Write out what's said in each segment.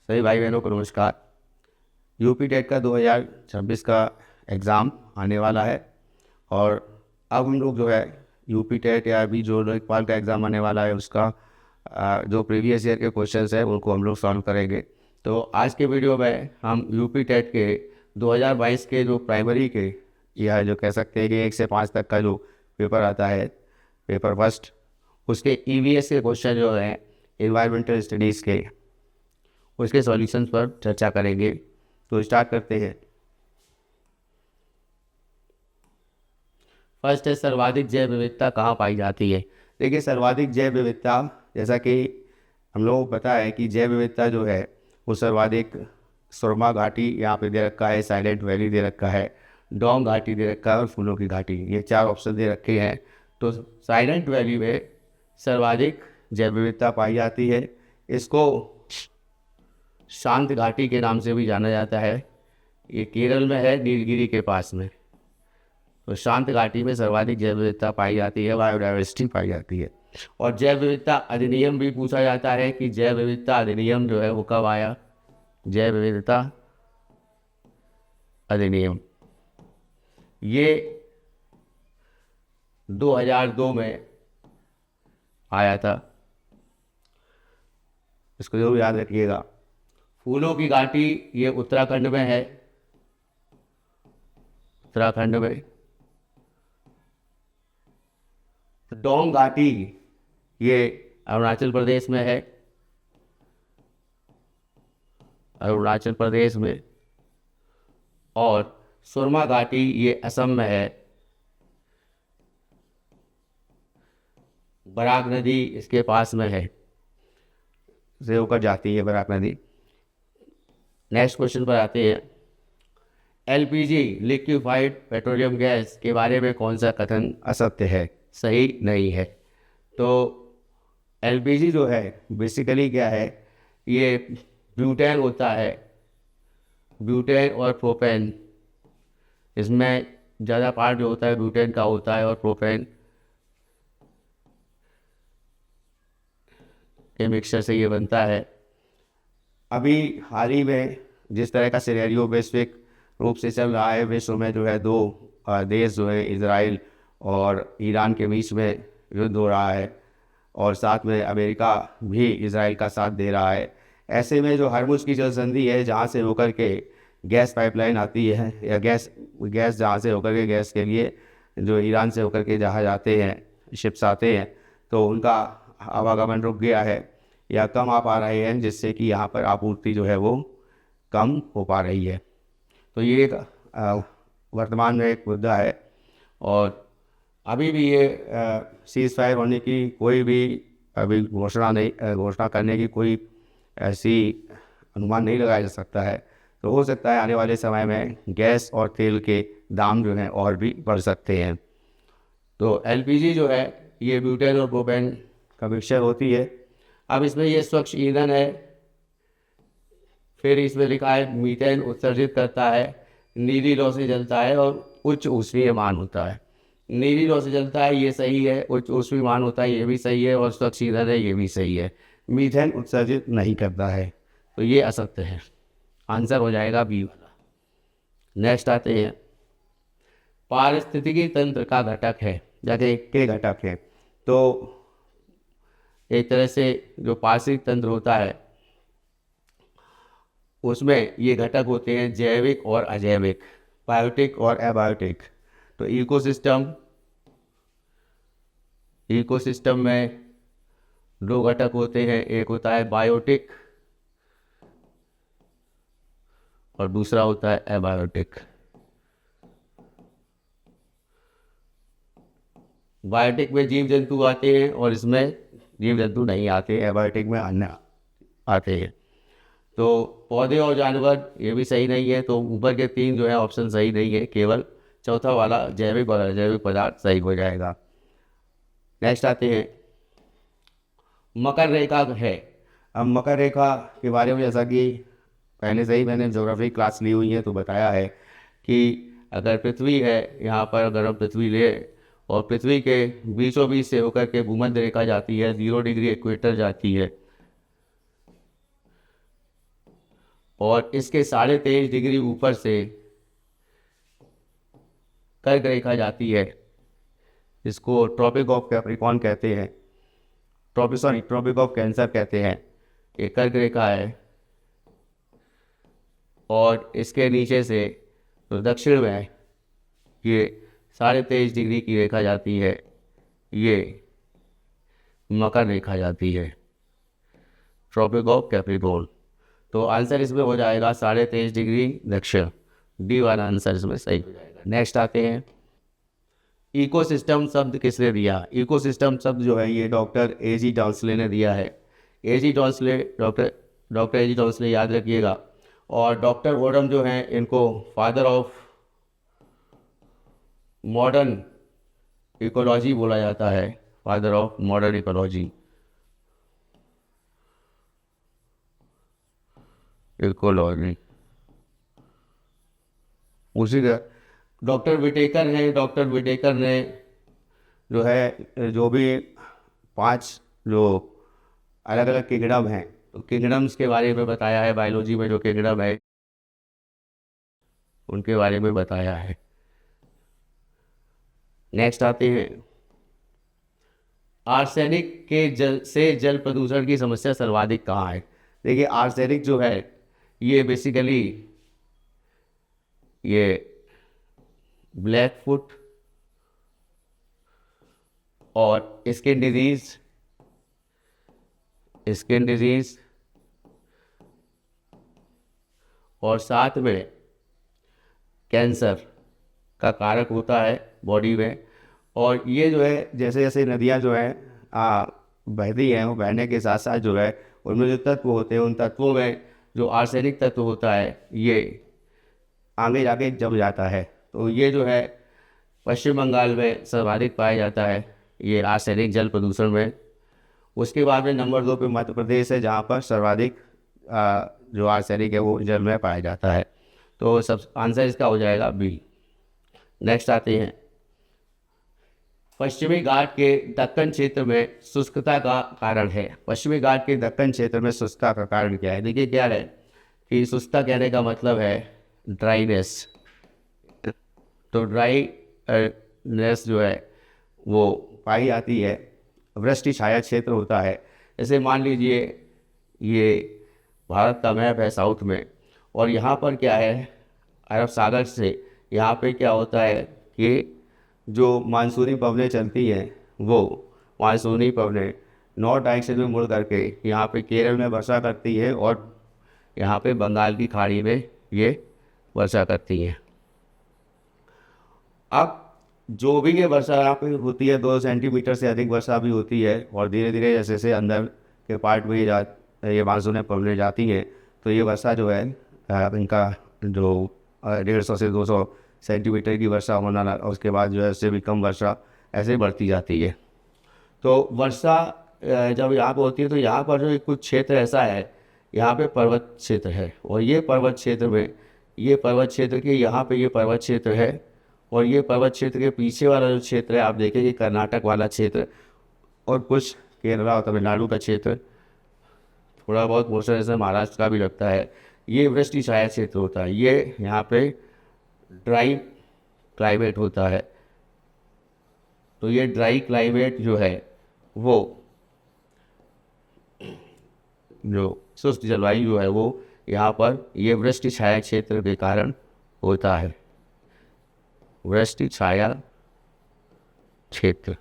सभी भाई बहनों को नमस्कार। यूपी टेट का 2026 का एग्ज़ाम आने वाला है और अब हम लोग जो है यूपी टेट या अभी जो लोकपाल का एग्ज़ाम आने वाला है उसका जो प्रीवियस ईयर के क्वेश्चंस है उनको हम लोग सॉल्व करेंगे। तो आज के वीडियो में हम यूपी टेट के 2022 के जो प्राइमरी के या जो कह सकते हैं कि 1 से 5 तक का जो पेपर आता है, पेपर फर्स्ट, उसके ईवीएस के क्वेश्चन जो हैं इन्वायरमेंटल स्टडीज़ के, उसके सॉल्यूशंस पर चर्चा करेंगे। तो स्टार्ट करते हैं। फर्स्ट है, सर्वाधिक जैव विविधता कहाँ पाई जाती है। देखिए, सर्वाधिक जैव विविधता, जैसा कि हम लोगों को पता है कि जैव विविधता जो है वो सर्वाधिक सुरमा घाटी यहाँ पे दे रखा है, साइलेंट वैली दे रखा है, डोंग घाटी दे रखा है और फूलों की घाटी, ये 4 ऑप्शन दे रखे हैं। तो साइलेंट वैली में सर्वाधिक जैव विविधता पाई जाती है। इसको शांत घाटी के नाम से भी जाना जाता है। ये केरल में है, नीलगिरी के पास में। तो शांत घाटी में सर्वाधिक जैव विविधता पाई जाती है, बायोडाइवर्सिटी पाई जाती है। और जैव विविधता अधिनियम भी पूछा जाता है कि जैव विविधता अधिनियम जो है वो कब आया। जैव विविधता अधिनियम ये 2002 में आया था, इसको जरूर याद रखिएगा। फूलों की घाटी ये उत्तराखंड में है, उत्तराखंड में। डोंग घाटी ये अरुणाचल प्रदेश में है, अरुणाचल प्रदेश में। और सुरमा घाटी ये असम में है, बराक नदी इसके पास में है, से होकर जाती है बराक नदी। नेक्स्ट क्वेश्चन पर आते हैं। एलपीजी लिक्विफाइड पेट्रोलियम गैस के बारे में कौन सा कथन असत्य है, सही नहीं है। तो एलपीजी जो है बेसिकली क्या है, ये ब्यूटेन होता है, ब्यूटेन और प्रोपेन, इसमें ज़्यादा पार्ट जो होता है ब्यूटेन का होता है और प्रोपेन के मिक्सचर से ये बनता है। अभी हाल ही में जिस तरह का सिनेरियो वैश्विक रूप से चल रहा है, विश्व में जो है 2 देश जो है इजराइल और ईरान के बीच में युद्ध हो रहा है और साथ में अमेरिका भी इजराइल का साथ दे रहा है। ऐसे में जो हरमुज की जल संधि है जहाँ से होकर के गैस पाइपलाइन आती है या गैस जहाँ से होकर के गैस के लिए जो ईरान से होकर के जहाज आते हैं, शिप्स आते हैं, तो उनका आवागमन रुक गया है या कम आ पा रहे हैं, जिससे कि यहाँ पर आपूर्ति जो है वो कम हो पा रही है। तो ये एक वर्तमान में एक मुद्दा है और अभी भी ये सीज़ फायर होने की कोई भी अभी घोषणा करने की कोई ऐसी अनुमान नहीं लगाया जा सकता है। तो हो सकता है आने वाले समय में गैस और तेल के दाम जो हैं और भी बढ़ सकते हैं। तो एलपीजी जो है ये ब्यूटेन और प्रोपेन का मिक्सचर होती है। अब इसमें ये स्वच्छ ईंधन है, फिर इसमें लिखा है मीथेन उत्सर्जित करता है, नीली लौ से जलता है और उच्च ऊष्मीय मान होता है। नीली लौ से जलता है ये सही है, उच्च ऊष्मीय मान होता है ये भी सही है, और स्वच्छ ईंधन है ये भी सही है। मीथेन उत्सर्जित नहीं करता है, तो ये असत्य है। आंसर हो जाएगा बी वाला। नेक्स्ट आते हैं, पारिस्थितिकी तंत्र का घटक है, जैसे के घटक है। तो एक तरह से जो पारिस्थितिक तंत्र होता है उसमें ये घटक होते हैं जैविक और अजैविक, बायोटिक और एबायोटिक। तो इकोसिस्टम में 2 घटक होते हैं, एक होता है बायोटिक और दूसरा होता है एबायोटिक। बायोटिक में जीव जंतु आते हैं और इसमें जीव जंतु नहीं आते, एबायोटिक में अन्य आते हैं। तो पौधे और जानवर ये भी सही नहीं है, तो ऊपर के 3 जो है ऑप्शन सही नहीं है, केवल चौथा वाला जैविक और अजैविक पदार्थ सही हो जाएगा। नेक्स्ट आते हैं, मकर रेखा है। अब मकर रेखा के बारे में जैसा कि पहले से ही मैंने ज्योग्राफी क्लास ली हुई है तो बताया है कि अगर पृथ्वी है, यहाँ पर अगर हम पृथ्वी ले और पृथ्वी के बीचों बीच से होकर के भूमध्य रेखा जाती है, 0 डिग्री इक्वेटर जाती है, और इसके 23.5 डिग्री ऊपर से कर्क रेखा जाती है, इसको ट्रॉपिक ऑफ कैप्रिकॉर्न कहते हैं, ट्रॉपिक ऑफ कैंसर कहते हैं। ये कर्क रेखा है और इसके नीचे से तो दक्षिण में ये 23.5 डिग्री की रेखा जाती है, ये मकर रेखा जाती है, ट्रॉपिक ऑफ कैप्रिकॉर्न। तो आंसर इसमें हो जाएगा 23.5 डिग्री दक्षिण। डी वाला आंसर इसमें सही हो जाएगा। नेक्स्ट आते हैं, इकोसिस्टम शब्द किसने दिया? इकोसिस्टम शब्द जो है ये डॉक्टर A.G. टॉन्सले ने दिया है। A.G. Tansley, doctor A.G. Tansley याद रखिएगा। और डॉक्टर ओडम जो हैं इनको फादर ऑफ मॉडर्न इकोलॉजी बोला जाता है, father of modern ecology, ecology. उसी तरह डॉक्टर विटेकर हैं, डॉक्टर विटेकर ने जो है जो भी 5 जो अलग अलग किंगडम हैं, तो किंगडम्स के बारे में बताया है, बायोलॉजी में जो किंगडम है उनके बारे में बताया है। नेक्स्ट आते हैं, आर्सेनिक के जल प्रदूषण की समस्या सर्वाधिक कहाँ है? देखिए आर्सेनिक जो है ये बेसिकली ये ब्लैक फुट और स्किन डिजीज और साथ में कैंसर का कारक होता है बॉडी में। और ये जो है जैसे जैसे नदियाँ जो है बहती हैं, वो बहने के साथ साथ जो है उनमें जो तत्व होते हैं, उन तत्वों में जो आर्सेनिक तत्व होता है ये आगे जाके जम जाता है। तो ये जो है पश्चिम बंगाल में सर्वाधिक पाया जाता है ये आर्सेनिक जल प्रदूषण में। उसके बाद में नंबर 2 पे मध्य प्रदेश है, जहाँ पर सर्वाधिक जो आर्सेनिक है वो जल में पाया जाता है। तो सब आंसर इसका हो जाएगा बी। नेक्स्ट आते हैं, पश्चिमी घाट के दक्कन क्षेत्र में शुष्कता का कारण है। पश्चिमी घाट के दक्कन क्षेत्र में शुष्कता का कारण क्या है? देखिए क्या है कि शुष्कता कहने का मतलब है ड्राईनेस। तो ड्राईनेस जो है वो पाई जाती है, वृष्टि छाया क्षेत्र होता है। जैसे मान लीजिए ये भारत का मैप है साउथ में, और यहाँ पर क्या है अरब सागर से यहाँ पे क्या होता है कि जो मानसूनी पवनें चलती हैं वो मानसूनी पवनें नॉर्थ डायरेक्शन में मुड़ करके यहाँ पे केरल में वर्षा करती है और यहाँ पे बंगाल की खाड़ी में ये वर्षा करती हैं। अब जो भी ये वर्षा यहाँ पे होती है 2 सेंटीमीटर से अधिक वर्षा भी होती है, और धीरे धीरे जैसे जैसे अंदर के पार्ट में ये मानसून पवनें जाती हैं तो ये वर्षा जो है इनका जो 150 से 200 सेंटीमीटर की वर्षा होना, और उसके बाद जो है उससे भी कम वर्षा ऐसे बढ़ती जाती है। तो वर्षा जब यहाँ पर होती है तो यहाँ पर जो कुछ क्षेत्र ऐसा है, यहाँ पे पर्वत क्षेत्र है, और ये पर्वत क्षेत्र में ये पर्वत क्षेत्र के यहाँ पे ये पर्वत क्षेत्र है, और ये पर्वत क्षेत्र के पीछे वाला जो क्षेत्र है आप देखेंगे कर्नाटक वाला क्षेत्र और कुछ केरला और तमिलनाडु का क्षेत्र, थोड़ा बहुत पोर्शन ऐसे महाराष्ट्र का भी लगता है, ये वृष्टि छाया क्षेत्र होता है। ये यहाँ पे ड्राई क्लाइमेट होता है। तो ये ड्राई क्लाइमेट जो है वो जो शुष्क जलवायु जो है वो यहाँ पर ये वृष्टि छाया क्षेत्र के कारण होता है, वृष्टि छाया क्षेत्र।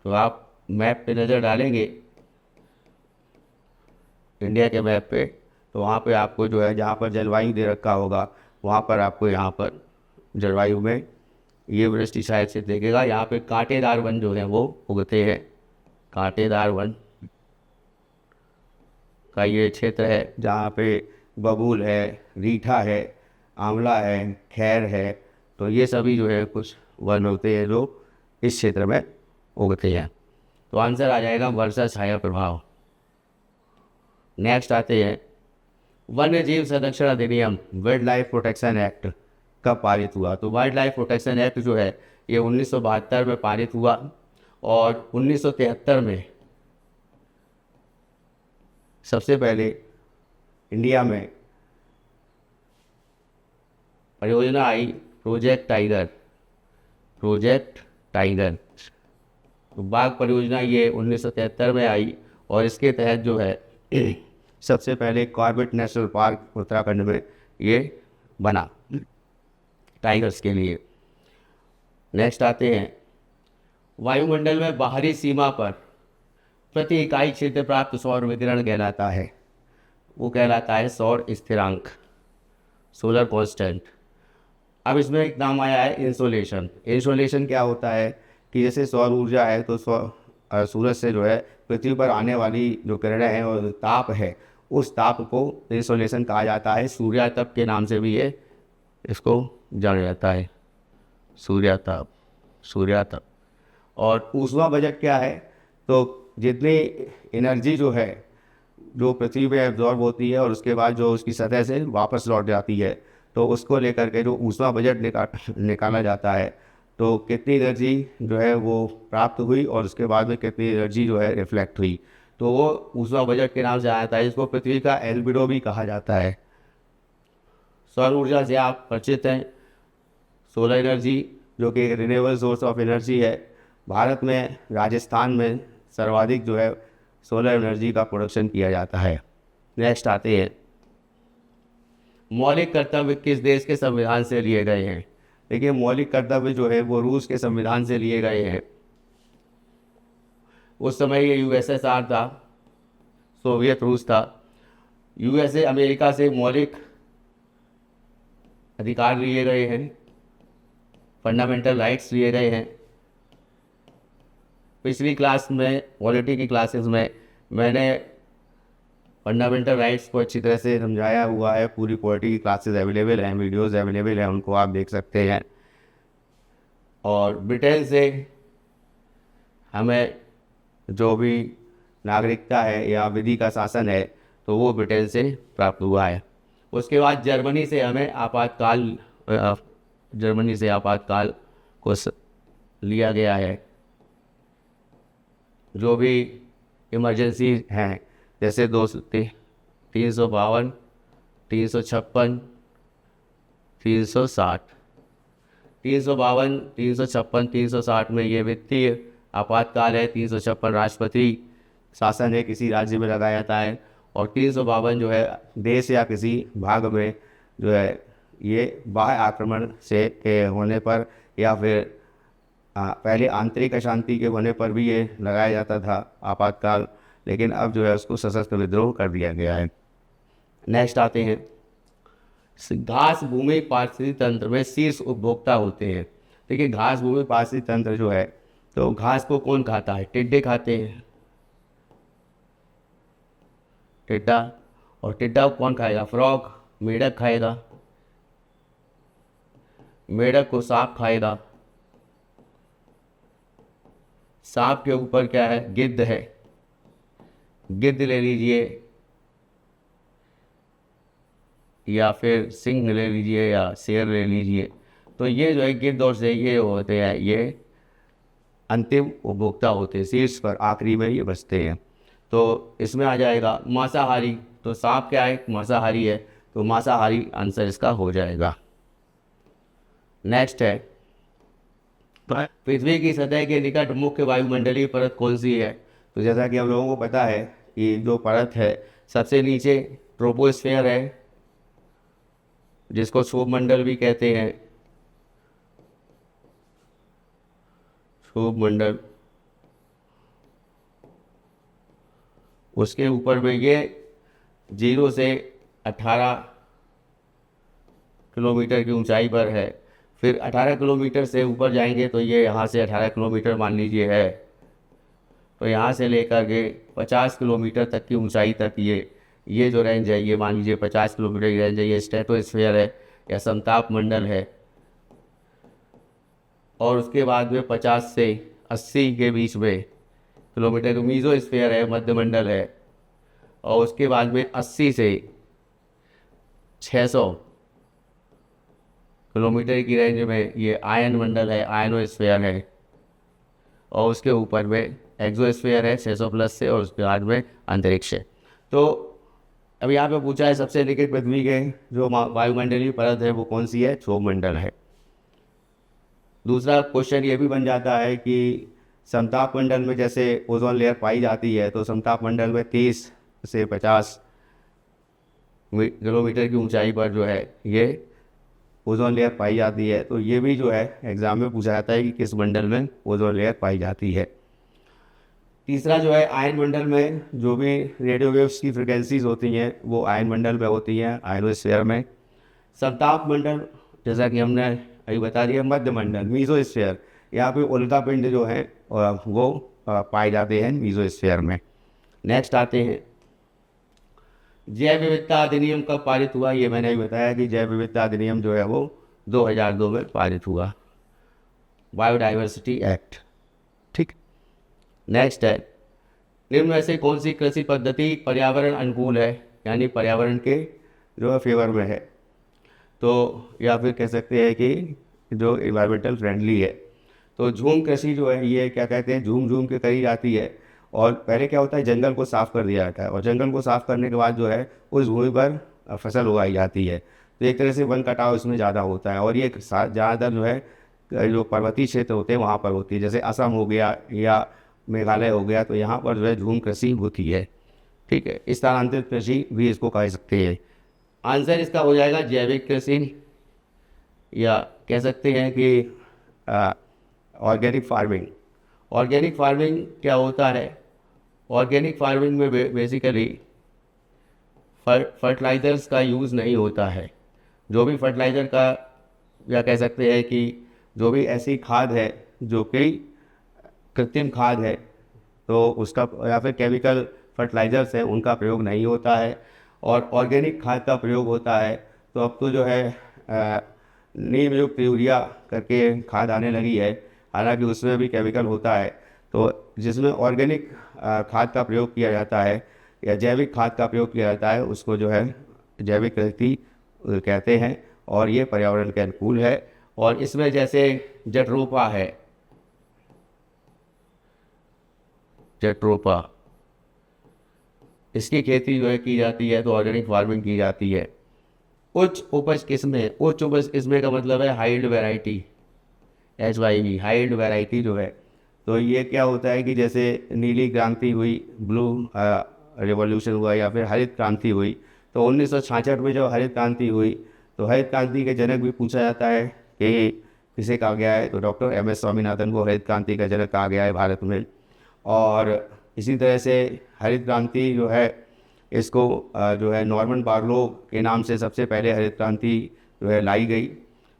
तो आप मैप पे नज़र डालेंगे इंडिया के मैप पे, तो वहाँ पे आपको जो है जहाँ पर जलवायु दे रखा होगा वहाँ पर आपको यहाँ पर जलवायु में ये वृष्टि छाया क्षेत्र देखेगा। यहाँ पे कांटेदार वन जो है वो उगते हैं, कांटेदार वन का ये क्षेत्र है जहाँ पे बबूल है, रीठा है, आंवला है, खैर है। तो ये सभी जो है कुछ वन होते हैं जो इस क्षेत्र में उगते हैं। तो आंसर आ जाएगा वर्षा छाया प्रभाव। नेक्स्ट आते हैं, वन्य जीव संरक्षण अधिनियम वाइल्ड लाइफ प्रोटेक्शन एक्ट कब पारित हुआ? तो वाइल्ड लाइफ प्रोटेक्शन एक्ट जो है ये 1972 में पारित हुआ, और 1973 में सबसे पहले इंडिया में परियोजना आई प्रोजेक्ट टाइगर। तो बाघ परियोजना ये 1973 में आई और इसके तहत जो है सबसे पहले कॉर्बेट नेशनल पार्क उत्तराखंड में ये बना टाइगर्स के लिए। नेक्स्ट आते हैं, वायुमंडल में बाहरी सीमा पर प्रति इकाई क्षेत्र प्राप्त सौर विकिरण कहलाता है, वो कहलाता है सौर स्थिरांक, सोलर कांस्टेंट। अब इसमें एक नाम आया है इंसोलेशन। इंसोलेशन क्या होता है कि जैसे सौर ऊर्जा है तो सूरज से जो है पृथ्वी पर आने वाली जो किरणें हैं और ताप है, उस ताप को इंसोलेशन कहा जाता है। सूर्यातप के नाम से भी ये इसको जाना जाता है, सूर्यातप। और ऊष्मा बजट क्या है, तो जितनी एनर्जी जो है जो पृथ्वी पे एब्जॉर्ब होती है और उसके बाद जो उसकी सतह से वापस लौट जाती है, तो उसको लेकर के जो ऊष्मा बजट निकाला जाता है, तो कितनी एनर्जी जो है वो प्राप्त हुई और उसके बाद में कितनी एनर्जी जो है रिफ्लेक्ट हुई, तो वो ऊष्मा बजट के नाम से आता है। इसको पृथ्वी का एल्बिडो भी कहा जाता है। सौर ऊर्जा से आप परिचित हैं, सोलर एनर्जी जो कि रिन्यूएबल सोर्स ऑफ एनर्जी है। भारत में राजस्थान में सर्वाधिक जो है सोलर एनर्जी का प्रोडक्शन किया जाता है। नेक्स्ट आते हैं, मौलिक कर्तव्य किस देश के संविधान से लिए गए हैं। देखिए, मौलिक कर्तव्य जो है वो रूस के संविधान से लिए गए हैं। उस समय ये यूएसएसआर था, सोवियत रूस था। यूएसए अमेरिका से मौलिक अधिकार लिए गए हैं, फंडामेंटल राइट्स लिए गए हैं। पिछली क्लास में, पॉलिटी की क्लासेस में, मैंने फंडामेंटल राइट्स को अच्छी तरह से समझाया हुआ है। पूरी पॉलिटी की क्लासेस अवेलेबल हैं, वीडियोस अवेलेबल हैं, उनको आप देख सकते हैं। और ब्रिटेन से हमें जो भी नागरिकता है या विधि का शासन है, तो वो ब्रिटेन से प्राप्त हुआ है। उसके बाद जर्मनी से हमें आपातकाल को लिया गया है। जो भी इमरजेंसी हैं, जैसे 352, 356, 360, 352, 356, 360 में ये वित्तीय आपातकाल है। 356 राष्ट्रपति शासन है, किसी राज्य में लगाया जाता है। और 352 जो है देश या किसी भाग में जो है ये बाह्य आक्रमण से के होने पर या फिर पहले आंतरिक अशांति के होने पर भी ये लगाया जाता था आपातकाल, लेकिन अब जो है उसको सशस्त्र विद्रोह कर दिया गया है। नेक्स्ट आते हैं, घास भूमि पारिस्थितिकी तंत्र में शीर्ष उपभोक्ता होते हैं। देखिए, घास भूमि पारिस्थितिकी तंत्र जो है, तो घास को कौन खाता है? टिड्डे खाते हैं, टिड्डा। और टिड्डा को कौन खाएगा? फ्रॉग, मेढक खाएगा। मेढक को सांप खाएगा। सांप के ऊपर क्या है? गिद्ध है, गिद्ध ले लीजिए या फिर सिंह ले लीजिए या शेर ले लीजिए। तो ये जो है गिद्ध और शेर ये होते हैं, ये अंतिम उपभोक्ता होते हैं, शीर्ष पर आखिरी में ये बचते हैं। तो इसमें आ जाएगा मांसाहारी। तो सांप क्या है? मांसाहारी है, तो मांसाहारी आंसर इसका हो जाएगा। नेक्स्ट है, पृथ्वी की सतह के निकट मुख्य वायुमंडलीय परत कौन सी है? तो जैसा कि हम लोगों को पता है कि जो परत है सबसे नीचे ट्रोपोस्फेयर है, जिसको क्षोभमंडल भी कहते हैं, क्षोभमंडल। उसके ऊपर में ये 0 से 18 किलोमीटर की ऊंचाई पर है। फिर 18 किलोमीटर से ऊपर जाएंगे तो ये यहाँ से 18 किलोमीटर मान लीजिए है, तो यहाँ से लेकर के 50 किलोमीटर तक की ऊंचाई तक ये जो रेंज है, ये मान लीजिए 50 किलोमीटर की रेंज है। ये स्ट्रेटोस्फीयर है या समताप मंडल है। और उसके बाद में 50 से 80 के बीच में किलोमीटर का मीजोस्फीयर है, मध्यमंडल है। और उसके बाद में 80 से 600 किलोमीटर की रेंज में ये आयन मंडल है, आयनोस्फीयर है। और उसके ऊपर में एक्सोस्फीयर है 600 प्लस से, और उसके बाद में अंतरिक्ष है। तो अब यहाँ पे पूछा है सबसे निकट पृथ्वी के जो वायुमंडलीय परत है वो कौन सी है, क्षोभ मंडल है। दूसरा क्वेश्चन ये भी बन जाता है कि समताप मंडल में जैसे ओजोन लेयर पाई जाती है, तो समताप मंडल में 30 से 50 किलोमीटर की ऊंचाई पर जो है ये ओजोन लेयर पाई जाती है। तो ये भी जो है एग्जाम में पूछा जाता है कि किस मंडल में ओजोन लेयर पाई जाती है। तीसरा जो है आयन मंडल में जो भी रेडियो वेव्स की फ्रिक्वेंसीज होती हैं वो आयन मंडल में होती हैं, आयनोस्फीयर में। समताप मंडल जैसा कि हमने अभी बता दिया, मध्य मंडल मीजोस्फीयर, यहाँ पे उल्का पिंड जो है वो पाए जाते हैं मीजोस्फीयर में। नेक्स्ट आते हैं जैव विविधता अधिनियम कब पारित हुआ, ये मैंने भी बताया कि जैव विविधता अधिनियम जो है वो 2002 में पारित हुआ, बायोडाइवर्सिटी एक्ट। ठीक। नेक्स्ट है निम्न में से कौन सी कृषि पद्धति पर्यावरण अनुकूल है, यानी पर्यावरण के जो है फेवर में है, तो या फिर कह सकते हैं कि जो इन्वायरमेंटल फ्रेंडली है। तो झूम कृषि जो है ये क्या कहते हैं, झूम झूम के करी जाती है। और पहले क्या होता है, जंगल को साफ़ कर दिया जाता है और जंगल को साफ़ करने के बाद जो है उस भूमि पर फसल उगाई जाती है। तो एक तरह से वन कटाव इसमें ज़्यादा होता है और ये ज़्यादातर जो है जो पर्वतीय क्षेत्र होते हैं वहाँ पर होती है, जैसे असम हो गया या मेघालय हो गया, तो यहाँ पर जो है झूम कृषि होती है। ठीक है, स्थानांतरित कृषि भी इसको कह सकते हैं। आंसर इसका हो जाएगा जैविक कृषि, या कह सकते हैं कि ऑर्गेनिक फार्मिंग। ऑर्गेनिक फार्मिंग क्या होता है, ऑर्गेनिक फार्मिंग में बेसिकली फर्टिलाइज़र्स का यूज़ नहीं होता है। जो भी फर्टिलाइज़र का, या कह सकते हैं कि जो भी ऐसी खाद है जो कि कृत्रिम खाद है, तो उसका या फिर केमिकल फर्टिलाइज़र्स है उनका प्रयोग नहीं होता है और ऑर्गेनिक खाद का प्रयोग होता है। तो अब तो जो है नीम युक्त यूरिया करके खाद आने लगी है, हालांकि उसमें भी केमिकल होता है। तो जिसमें ऑर्गेनिक खाद का प्रयोग किया जाता है या जैविक खाद का प्रयोग किया जाता है उसको जो है जैविक कृषि कहते हैं और ये पर्यावरण के अनुकूल है। और इसमें जैसे जट्रोपा है, जट्रोपा, इसकी खेती जो है की जाती है, तो ऑर्गेनिक फार्मिंग की जाती है। उच्च उपज किस्में, उच्च उपज किस्में का मतलब है हाइल्ड वैरायटी, HYV, हाइल्ड वैरायटी जो है। तो ये क्या होता है कि जैसे नीली क्रांति हुई, ब्लू रिवॉल्यूशन हुआ या फिर हरित क्रांति हुई, तो 1966 में जब हरित क्रांति हुई तो हरित क्रांति के जनक भी पूछा जाता है कि किसे कहा गया है, तो डॉक्टर MS स्वामीनाथन को हरित क्रांति का जनक कहा गया है भारत में। और इसी तरह से हरित क्रांति जो है इसको जो है नॉर्मन बार्लो के नाम से सबसे पहले हरित क्रांति जो है लाई गई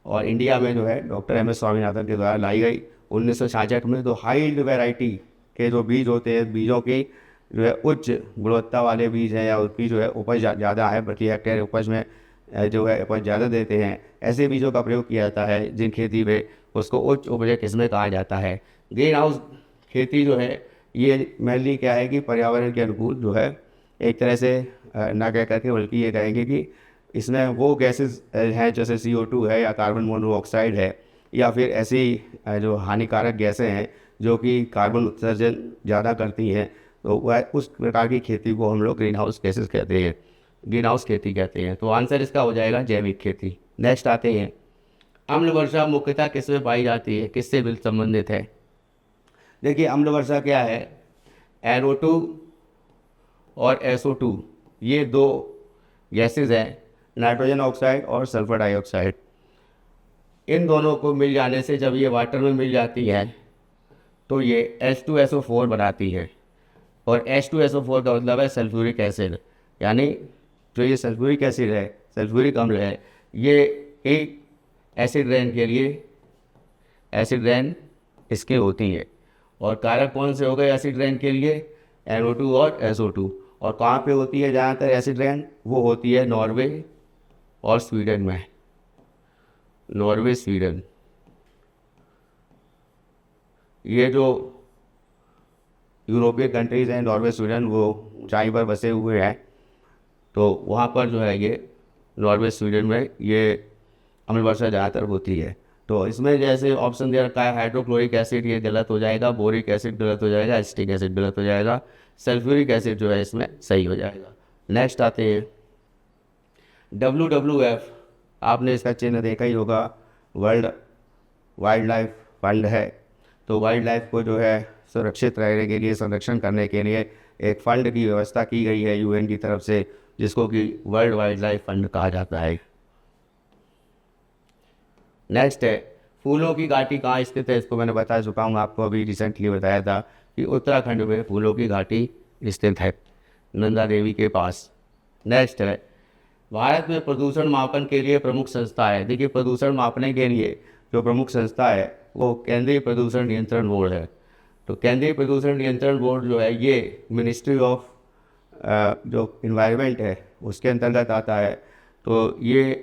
और इंडिया में जो है डॉक्टर MS स्वामीनाथन के द्वारा लाई गई 1966 में। तो हाइल्ड वैरायटी के जो बीज होते हैं, बीजों की जो है उच्च गुणवत्ता वाले बीज हैं या उसकी जो है उपज ज़्यादा है, प्रति हेक्टेयर उपज में जो है उपज ज़्यादा देते हैं, ऐसे बीजों का प्रयोग किया जाता है जिन खेती में उसको उच्च उपज किस्में कहा जाता है। ग्रीन हाउस खेती जो है ये मेनली क्या है कि पर्यावरण के अनुकूल जो है, एक तरह से ना कह करके बल्कि ये कहेंगे कि इसमें वो गैसेस हैं जैसे CO2 है या कार्बन मोनोऑक्साइड है या फिर ऐसी जो हानिकारक गैसें हैं जो कि कार्बन उत्सर्जन ज़्यादा करती हैं, तो वह उस प्रकार की खेती को हम लोग ग्रीन हाउस गैसेस कहते हैं, ग्रीन हाउस खेती कहते हैं। तो आंसर इसका हो जाएगा जैविक खेती। नेक्स्ट आते हैं अम्ल वर्षा मुख्यतः किसमें पाई जाती है, किससे बिल संबंधित है। देखिए अम्ल वर्षा क्या है, NO2 और SO2 ये दो गैसेस हैं, नाइट्रोजन ऑक्साइड और सल्फर डाइऑक्साइड। इन दोनों को मिल जाने से जब ये वाटर में मिल जाती है तो ये H2SO4 बनाती है और H2SO4 का मतलब है सल्फ्यूरिक एसिड। यानी जो ये सल्फ्यूरिक एसिड है, सल्फ्यूरिक अम्ल है, ये एक एसिड रेन के लिए एसिड रेन इसके होती है। और कारक कौन से हो गए एसिड रेन के लिए, NO2 और SO2। और कहाँ पे होती है ज़्यादातर एसिड रेन, वो होती है नॉर्वे और स्वीडन में, नॉर्वे स्वीडन। ये जो यूरोपीय कंट्रीज़ हैं नॉर्वे स्वीडन, वो ऊंचाई पर बसे हुए हैं, तो वहाँ पर जो है ये नॉर्वे स्वीडन में ये अम्ल वर्षा ज़्यादातर होती है। तो इसमें जैसे ऑप्शन दे रखा है हाइड्रोक्लोरिक एसिड, ये गलत हो जाएगा, बोरिक एसिड गलत हो जाएगा, एसिटिक एसिड गलत हो जाएगा, सल्फ्यूरिक एसिड जो है इसमें सही हो जाएगा। नेक्स्ट आते हैं WWF, आपने इसका चिन्ह देखा ही होगा, वर्ल्ड वाइल्ड लाइफ फंड है। तो वाइल्ड लाइफ को जो है सुरक्षित रहने के लिए, संरक्षण करने के लिए एक फ़ंड की व्यवस्था की गई है UN की तरफ से, जिसको कि वर्ल्ड वाइल्ड लाइफ फंड कहा जाता है। नेक्स्ट है फूलों की घाटी कहाँ स्थित है, इसको मैंने बता चुका हूँ आपको, अभी रिसेंटली बताया था कि उत्तराखंड में फूलों की घाटी स्थित है, नंदा देवी के पास। नेक्स्ट है भारत में प्रदूषण मापन के लिए प्रमुख संस्था है। देखिए, प्रदूषण मापने के लिए जो प्रमुख संस्था है वो केंद्रीय प्रदूषण नियंत्रण बोर्ड है। तो केंद्रीय प्रदूषण नियंत्रण बोर्ड जो है ये मिनिस्ट्री ऑफ जो इन्वायरमेंट है उसके अंतर्गत आता है। तो ये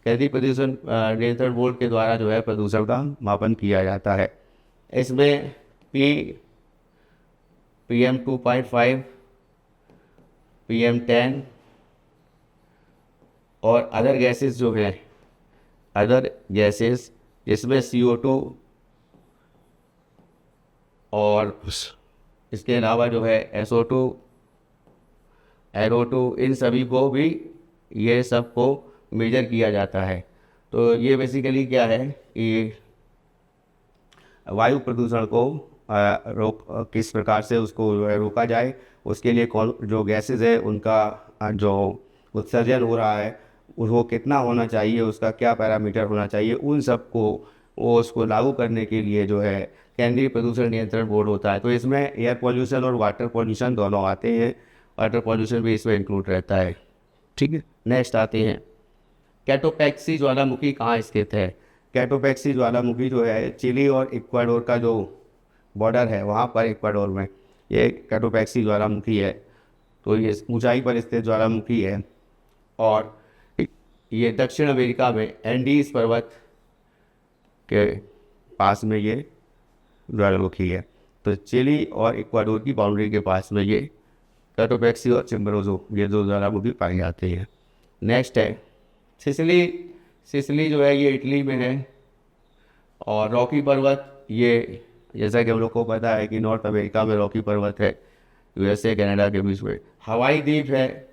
केंद्रीय प्रदूषण नियंत्रण बोर्ड के द्वारा जो है प्रदूषण का मापन किया जाता है। इसमें PM 2.5, PM10 और अदर गैसेस जो है, अदर गैसेस जिसमें CO2 और इसके अलावा जो है SO2, NO2, इन सभी को भी ये सब को मेजर किया जाता है। तो ये बेसिकली क्या है कि वायु प्रदूषण को किस प्रकार से उसको रोका जाए, उसके लिए कौन जो गैसेस है उनका जो उत्सर्जन हो रहा है वो कितना होना चाहिए, उसका क्या पैरामीटर होना चाहिए, उन सब को वो उसको लागू करने के लिए जो है केंद्रीय प्रदूषण नियंत्रण बोर्ड होता है। तो इसमें एयर पॉल्यूशन और वाटर पॉल्यूशन दोनों आते हैं, वाटर पॉल्यूशन भी इसमें इंक्लूड रहता है। ठीक है, नेक्स्ट आते हैं कैटोपैक्सी ज्वालामुखी कहाँ स्थित है। कैटोपैक्सी ज्वालामुखी जो है चिली और इक्वाडोर का जो बॉर्डर है वहाँ पर, इक्वाडोर में ये कैटोपैक्सी ज्वालामुखी है। तो ये ऊंचाई पर स्थित ज्वालामुखी है और ये दक्षिण अमेरिका में एंडीज पर्वत के पास में ये ज्वालामुखी है। तो चिली और इक्वाडोर की बाउंड्री के पास में ये कैटोपैक्सी और चिम्बरोजो, ये दो ज्वालामुखी पाए जाते हैं। नेक्स्ट है सिसिली। सिसिली जो है ये इटली में है और रॉकी पर्वत, ये जैसा कि हम लोग को पता है कि नॉर्थ अमेरिका में रॉकी पर्वत है, USA कनाडा के बीच में। हवाई द्वीप है,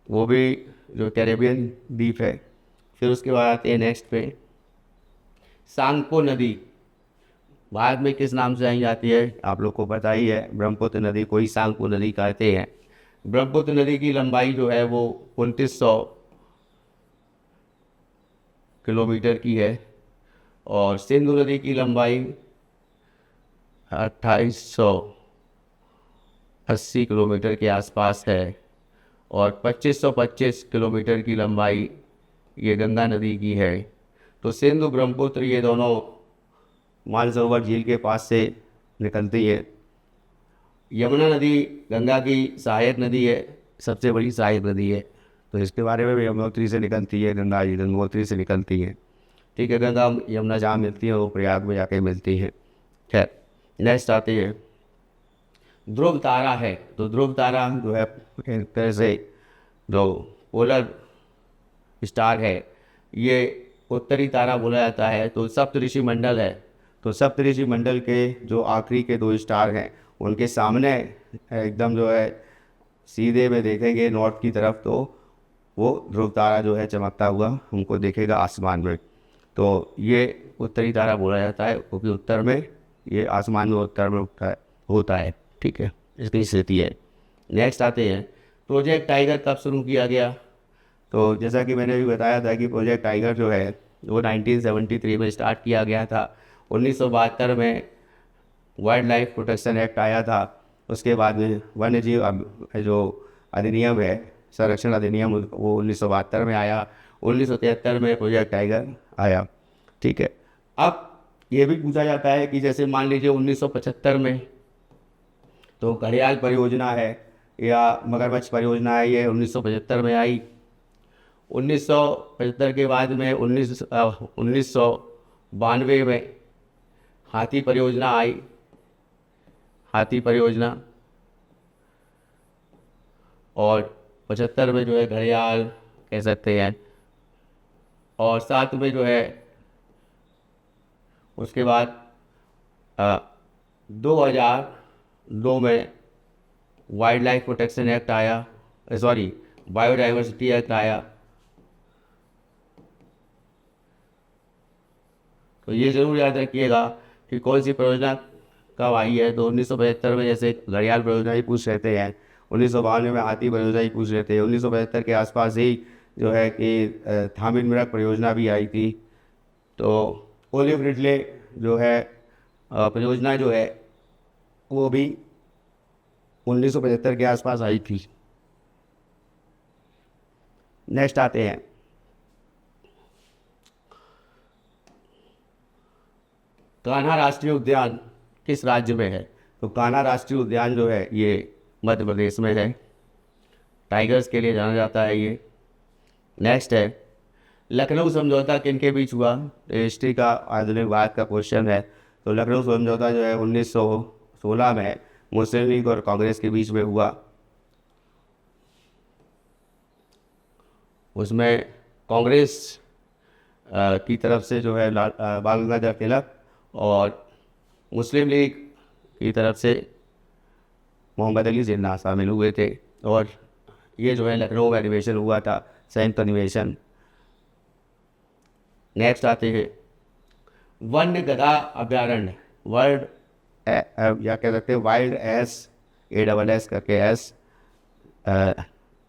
वो भी जो कैरेबियन द्वीप है। फिर उसके बाद आते हैं नेक्स्ट पे सांगपो नदी, भारत में किस नाम से जानी जाती है आप लोग को पता ही है, ब्रह्मपुत्र नदी को ही सांगपो नदी कहते हैं। ब्रह्मपुत्र नदी की लंबाई जो है वो 2900 किलोमीटर की है और सिंधु नदी की लंबाई 2880 किलोमीटर के आसपास है और 2525 किलोमीटर की लंबाई ये गंगा नदी की है। तो सिंधु ब्रह्मपुत्र ये दोनों मानसरोवर झील के पास से निकलती है। यमुना नदी गंगा की सहायक नदी है, सबसे बड़ी सहायक नदी है। तो इसके बारे में भी यमुनोत्री से निकलती है, गंगा जी गंगोत्री से निकलती है। ठीक है, गंगा यमुना जहाँ मिलती है वो प्रयाग में जाके मिलती है। खैर, नेक्स्ट आती है ध्रुव तारा है। तो ध्रुव तारा जो है एक तरह से जो पोलर स्टार है, ये उत्तरी तारा बोला जाता है। तो सप्तऋषि मंडल है, तो सप्तऋषि मंडल के जो आखिरी के दो स्टार हैं उनके सामने एकदम जो है सीधे में देखेंगे नॉर्थ की तरफ, तो वो ध्रुव तारा जो है चमकता हुआ हमको देखेगा आसमान में। तो ये उत्तरी तारा बोला जाता है क्योंकि उत्तर में ये आसमान में उत्तर में होता है। ठीक है, इसकी स्थिति है। नेक्स्ट आते हैं प्रोजेक्ट टाइगर कब शुरू किया गया। तो जैसा कि मैंने भी बताया था कि प्रोजेक्ट टाइगर जो है वो 1973 में स्टार्ट किया गया था। 1972 में वाइल्ड लाइफ प्रोटेक्शन एक्ट आया था। उसके बाद में वन्य जीव जो अधिनियम है, संरक्षण अधिनियम, वो 1972 में आया। 1973 में प्रोजेक्ट टाइगर आया। ठीक है, अब ये भी पूछा जाता है कि जैसे मान लीजिए 1975 में तो घड़ियाल परियोजना है या मगरमच्छ परियोजना है, ये 1975 में आई। 1975 के बाद में 1992 में हाथी परियोजना आई, हाथी परियोजना। और 75 में जो है घड़ियाल कह सकते हैं। और साथ में जो है उसके बाद 2002 में वाइल्ड लाइफ प्रोटेक्शन एक्ट आया, सॉरी बायोडाइवर्सिटी एक्ट आया। तो ये ज़रूर याद रखिएगा कि कौन सी परियोजना कब आई है। तो 1975 में जैसे घड़ियाल परियोजना ही पूछ रहते हैं, 1992 में हाथी परियोजना ही पूछ रहे थे, 1975 के आसपास ही जो है कि थामिल मिरक परियोजना भी आई थी। तो ओलिव रिडले जो है परियोजना जो है वो भी 1975 के आसपास आई थी। नेक्स्ट आते हैं, कान्हा राष्ट्रीय उद्यान किस राज्य में है? तो कान्हा राष्ट्रीय उद्यान जो है ये मध्य प्रदेश में है, टाइगर्स के लिए जाना जाता है ये। नेक्स्ट है, लखनऊ समझौता किन के बीच हुआ? हिस्ट्री का आधुनिक भारत का क्वेश्चन है। तो लखनऊ समझौता जो है 1916 में मुस्लिम लीग और कांग्रेस के बीच में हुआ। उसमें कांग्रेस की तरफ से जो है बाल गंगाधर तिलक और मुस्लिम लीग की तरफ से मोहम्मद अली जिन्ना शामिल हुए थे। और ये जो है लखनऊ में अधिवेशन हुआ था, संयुक्त अधिवेशन। नेक्स्ट आते हैं, वन्य गधा अभ्यारण्य, वर्ल्ड या कह सकते हैं वाइल्ड ASS करके एस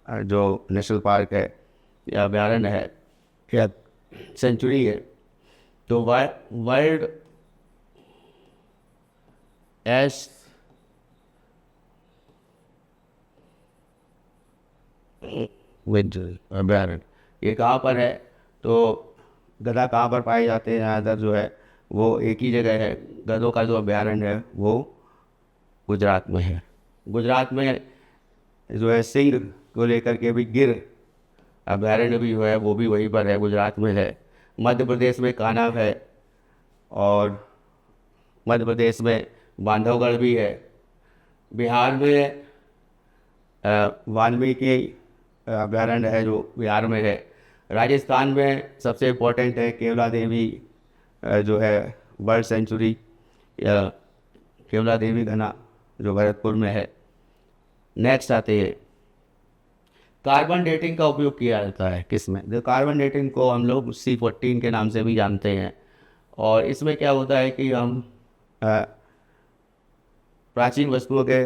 जो नेशनल पार्क है या अभ्यारण्य है या सेंचुरी है। तो वर्ल्ड एस अभ्यारण्य ये कहाँ पर है? तो गधा कहाँ पर पाए जाते हैं? ज़्यादातर जो है वो एक ही जगह है। गधों का जो अभ्यारण्य है वो गुजरात में है। गुजरात में जो है सिंह को लेकर के भी गिर अभ्यारण्य भी जो है वो भी वहीं पर है, गुजरात में है। मध्य प्रदेश में कान्हा है और मध्य प्रदेश में बांधवगढ़ भी है। बिहार में वाल्मीकि अभ्यारण्य है जो बिहार में है। राजस्थान में सबसे इम्पोर्टेंट है केवला देवी जो है बर्ड सेंचुरी या केवला देवी घना जो भरतपुर में है। नेक्स्ट आते हैं, कार्बन डेटिंग का उपयोग किया जाता है किसमें? तो कार्बन डेटिंग को हम लोग C14 के नाम से भी जानते हैं। और इसमें क्या होता है कि हम प्राचीन वस्तुओं के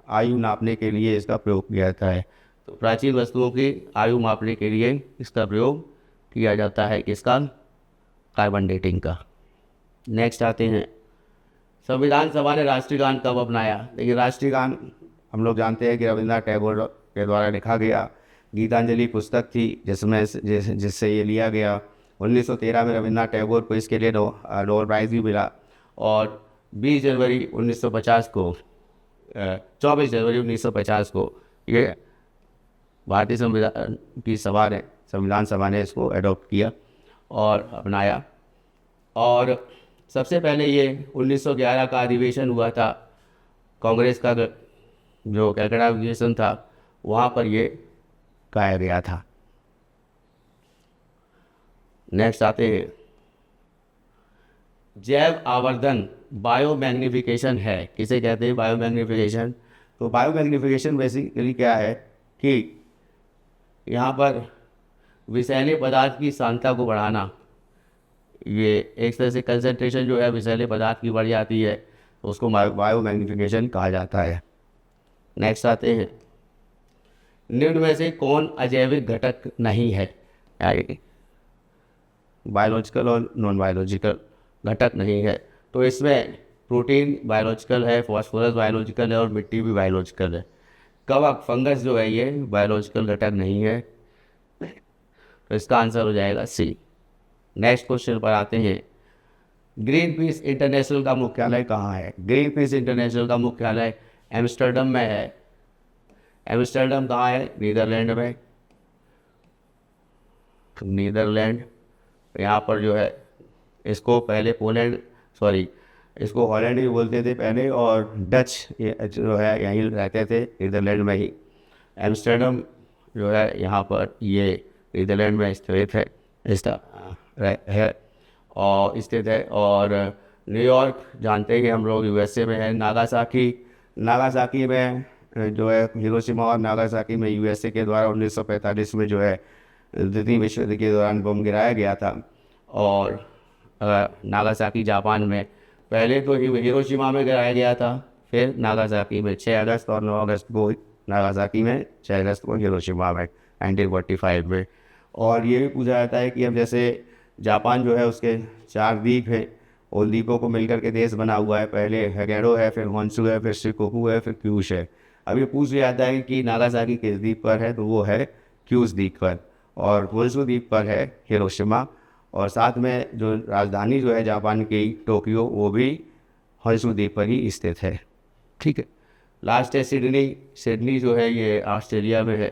आयु नापने के लिए इसका प्रयोग किया जाता है। तो प्राचीन वस्तुओं की आयु मापने के लिए इसका प्रयोग किया जाता है, किसका? कार्बन डेटिंग का। नेक्स्ट आते हैं, संविधान सभा ने राष्ट्रीय गान कब अपनाया? देखिए राष्ट्रीय गान हम लोग जानते हैं कि रविंद्रनाथ टैगोर के द्वारा लिखा गया गीतांजलि पुस्तक थी जिससे ये लिया गया। 1913 में रविंद्रनाथ टैगोर को इसके लिए नोबेल प्राइज़ भी मिला। और 20 जनवरी 1950 को 24 जनवरी 1950 को ये भारतीय संविधान सभा ने इसको एडॉप्ट किया और अपनाया। और सबसे पहले ये 1911 का अधिवेशन हुआ था, कांग्रेस का जो कलकत्ता अधिवेशन था वहाँ पर ये गाया गया था। नेक्स्ट आते हैं, जैव आवर्धन बायोमैग्निफिकेशन है, किसे कहते हैं बायोमैग्निफिकेशन? तो बायोमैग्निफिकेशन बेसिकली क्या है कि यहाँ पर विषैले पदार्थ की सांद्रता को बढ़ाना। ये एक तरह से कंसंट्रेशन जो है विषैले पदार्थ की बढ़ जाती है तो उसको बायोमैग्निफिकेशन कहा जाता है। नेक्स्ट आते हैं, निम्न में से कौन अजैविक घटक नहीं है? बायोलॉजिकल और नॉन बायोलॉजिकल घटक नहीं है। तो इसमें प्रोटीन बायोलॉजिकल है, फॉस्फोरस बायोलॉजिकल है और मिट्टी भी बायोलॉजिकल है। कवक फंगस जो है ये बायोलॉजिकल घटक नहीं है, तो इसका आंसर हो जाएगा सी। नेक्स्ट क्वेश्चन पर आते हैं, ग्रीन पीस इंटरनेशनल का मुख्यालय कहाँ है? ग्रीन पीस इंटरनेशनल का मुख्यालय एम्स्टर्डम में है। एम्स्टर्डम कहाँ है? नीदरलैंड में। नीदरलैंड यहाँ पर जो है इसको पहले इसको हॉलैंड भी बोलते थे पहले, और डच जो है यहीं रहते थे नीदरलैंड में ही। एम्स्टर्डम जो है यहाँ पर ये नीदरलैंड में स्थित है और स्थित है। और न्यूयॉर्क जानते हैं हम लोग USA में है। नागासाकी में जो है हिरोशिमा और नागासाकी में यूएसए के द्वारा 1945 में जो है द्वितीय विश्व युद्ध के दौरान बम गिराया गया था। और नागासाकी जापान में पहले तो हिरोशिमा में गिराया गया था, फिर नागासाकी में 6 अगस्त और 9 अगस्त को नागासाकी में, 6 अगस्त को हिरोशिमा में 1945 में। और ये भी पूछा जाता है कि अब जैसे जापान जो है उसके 4 द्वीप हैं, और द्वीपों को मिलकर के देश बना हुआ है। पहले होक्काइडो है, फिर होन्शु है, फिर शिकोकू है, फिर क्यूश है। अब ये पूछ लिया जाता है कि नागासाकी किस द्वीप पर है, तो वो है क्यूश द्वीप पर, और होन्शु द्वीप पर है हिरोशिमा। और साथ में जो राजधानी जो है जापान की टोक्यो, वो भी होन्शु द्वीप पर ही स्थित है। ठीक है। लास्ट है सिडनी। सिडनी जो है ये ऑस्ट्रेलिया में है।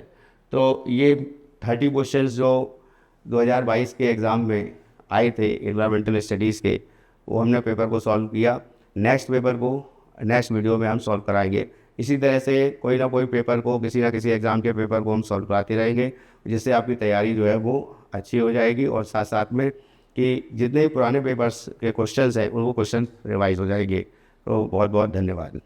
तो ये 30 क्वेश्चंस जो 2022 के एग्ज़ाम में आए थे एनवायरमेंटल स्टडीज़ के, वो हमने पेपर को सॉल्व किया। नेक्स्ट पेपर को नेक्स्ट वीडियो में हम सॉल्व कराएंगे। इसी तरह से कोई ना कोई पेपर को, किसी ना किसी एग्ज़ाम के पेपर को हम सॉल्व कराते रहेंगे, जिससे आपकी तैयारी जो है वो अच्छी हो जाएगी। और साथ साथ में कि जितने पुराने पेपर्स के क्वेश्चंस हैं वो क्वेश्चन रिवाइज हो जाएंगे। तो बहुत बहुत धन्यवाद।